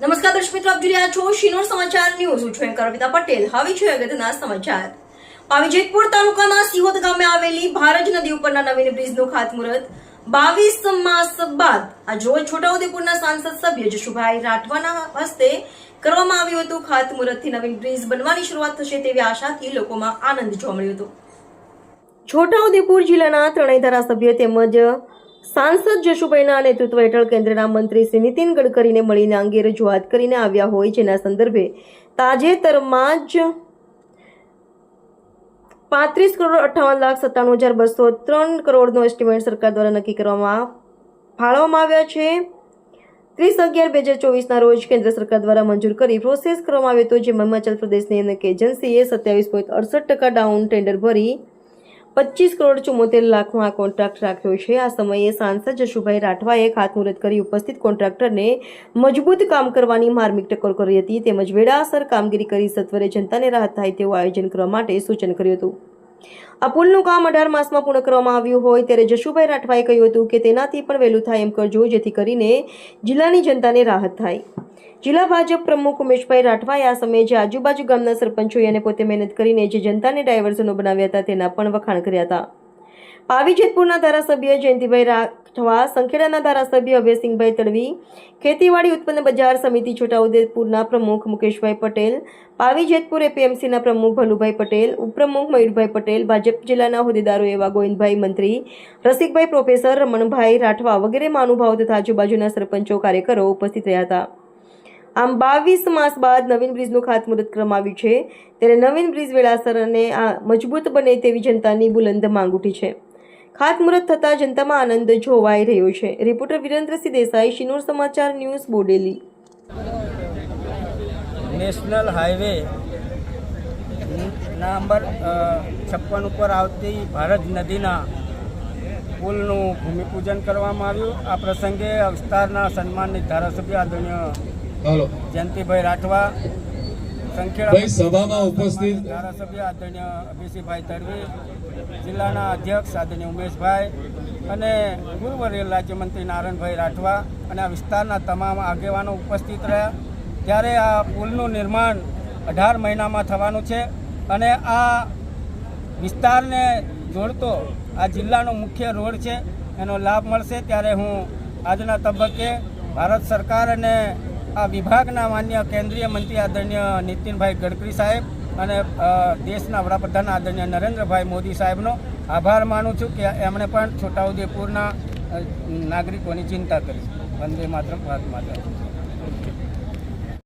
નમસ્કાર દર્શક મિત્રો, આપ જોઈ રહ્યા છો શિનોર સમાચાર ન્યૂઝ. હું છું એન્કર કવિતા પટેલ. હવે છે અગત્યના સમાચાર. પાવી જેતપુર તાલુકાના સિહોદ ગામે આવેલી ભારજ નદી ઉપરના નવીન બ્રિજનું ખાતમુહૂર્ત 22 માસ બાદ આજ રોજ છોટાઉદેપુરના સાંસદ સભ્ય જશુભાઈ રાઠવાના હસ્તે કરવામાં આવ્યું હતું. ખાતમુહૂર્તથી નવીન બ્રિજ બનવાની શરૂઆત થશે તેવી આશાથી લોકોમાં આનંદ જોવા મળ્યો હતો. છોટાઉદેપુર જિલ્લાના ત્રણેય ધારાસભ્ય તેમજ સાંસદ જશુભાઈના નેતૃત્વ હેઠળ કેન્દ્રના મંત્રી શ્રી નીતિન ગડકરીને મળીને અંગે રજૂઆત કરીને આવ્યા હોય, જેના સંદર્ભે તાજેતરમાં જ 35,58,97,203 કરોડનો એસ્ટિમેટ સરકાર દ્વારા નક્કી કરવામાં ફાળવવામાં આવ્યા છે. 30/11/2024ના રોજ કેન્દ્ર સરકાર દ્વારા મંજૂર કરી પ્રોસેસ કરવામાં આવ્યો હતો, જેમાં હિમાચલ પ્રદેશની અનેક એજન્સીએ 27.68% ડાઉન ટેન્ડર ભરી 25,74 લાખનો આ કોન્ટ્રાક્ટ રાખ્યો છે. આ સમયે સાંસદ જશુભાઈ રાઠવાએ ખાતમુહૂર્ત કરી ઉપસ્થિત કોન્ટ્રાક્ટરને મજબૂત કામ કરવાની માર્મિક ટકોર કરી હતી, તેમજ વેળાસર કામગીરી કરી સત્વરે જનતાને રાહત થાય તેવું આયોજન કરવા માટે સૂચન કર્યું હતું. આ પુલનું કામ 18 માસમાં પૂર્ણ કરવામાં આવ્યું હોય ત્યારે જશુભાઈ રાઠવાએ કહ્યું હતું કે તેનાથી પણ વહેલું થાય એમ કરજો, જેથી કરીને જિલ્લાની જનતાને રાહત થાય. જિલ્લા ભાજપ પ્રમુખ ઉમેશભાઈ રાઠવાએ આ સમયે જે આજુબાજુ ગામના સરપંચોએ અને પોતે મહેનત કરીને જે જનતાને ડાયવર્ઝનો બનાવ્યા હતા તેના પણ વખાણ કર્યા હતા. પાવી જેતપુરના ધારાસભ્ય જયંતિભાઈ રાઠવા, સંખેડાના ધારાસભ્ય અભયસિંહભાઈ તડવી, ખેતીવાડી ઉત્પન્ન બજાર સમિતિ છોટાઉદેપુરના પ્રમુખ મુકેશભાઈ પટેલ, પાવી જેતપુર એપીએમસીના પ્રમુખ ભલુભાઈ પટેલ, ઉપપ્રમુખ મયુરભાઈ પટેલ, ભાજપ જિલ્લાના હોદ્દેદારો એવા ગોવિંદભાઈ મંત્રી, રસિકભાઈ પ્રોફેસર, રમણભાઈ રાઠવા વગેરે મહાનુભાવો તથા આજુબાજુના સરપંચો કાર્યકરો ઉપસ્થિત રહ્યા હતા. આમ 22 માસ બાદ નવીન બ્રિજનું ખાતમુહૂર્ત કરવામાં આવ્યું છે, ત્યારે નવીન બ્રિજ વેળાસર અને મજબૂત બને તેવી જનતાની બુલંદ માંગ ઉઠી છે. ખાતમુહૂર્ત થતાં જનતામાં આનંદ જોવાઈ રહ્યો છે. રિપોર્ટર વિરેન્દ્રસિંહ દેસાઈ, શિનોર સમાચાર news, Bodeli. National highway number 56 ઉપર આવતી ભારજ નદીના પુલનું ભૂમિપૂજન કરવામાં આવ્યું. આ પ્રસંગે વિસ્તારના સન્માનિત ધારાસભ્ય આદરણીય જયંતિભાઈ રાઠવા, સંખેડા સભામાં ઉપસ્થિત ધારાસભ્ય આદરણીય અભયસિંહભાઈ તડવી, જિલ્લાના અધ્યક્ષ આદરણીય ઉમેશભાઈ અને પૂર્વ રેલ રાજ્યમંત્રી નારાયણભાઈ રાઠવા અને આ વિસ્તારના તમામ આગેવાનો ઉપસ્થિત રહ્યા. ત્યારે આ પુલનું નિર્માણ 18 મહિનામાં થવાનું છે અને આ વિસ્તારને જોડતો આ જિલ્લાનો મુખ્ય રોડ છે, એનો લાભ મળશે. ત્યારે હું આજના તબક્કે ભારત સરકાર અને આ વિભાગના માન્ય કેન્દ્રીય મંત્રી આદરણીય નીતિનભાઈ ગડકરી સાહેબ અને દેશના વડાપ્રધાન આદરણીય નરેન્દ્રભાઈ મોદી સાહેબનો આભાર માનું છું કે એમણે પણ છોટાઉદેપુરના નાગરિકોની ચિંતા કરી. વંદે માતરમ, ભારત માતા.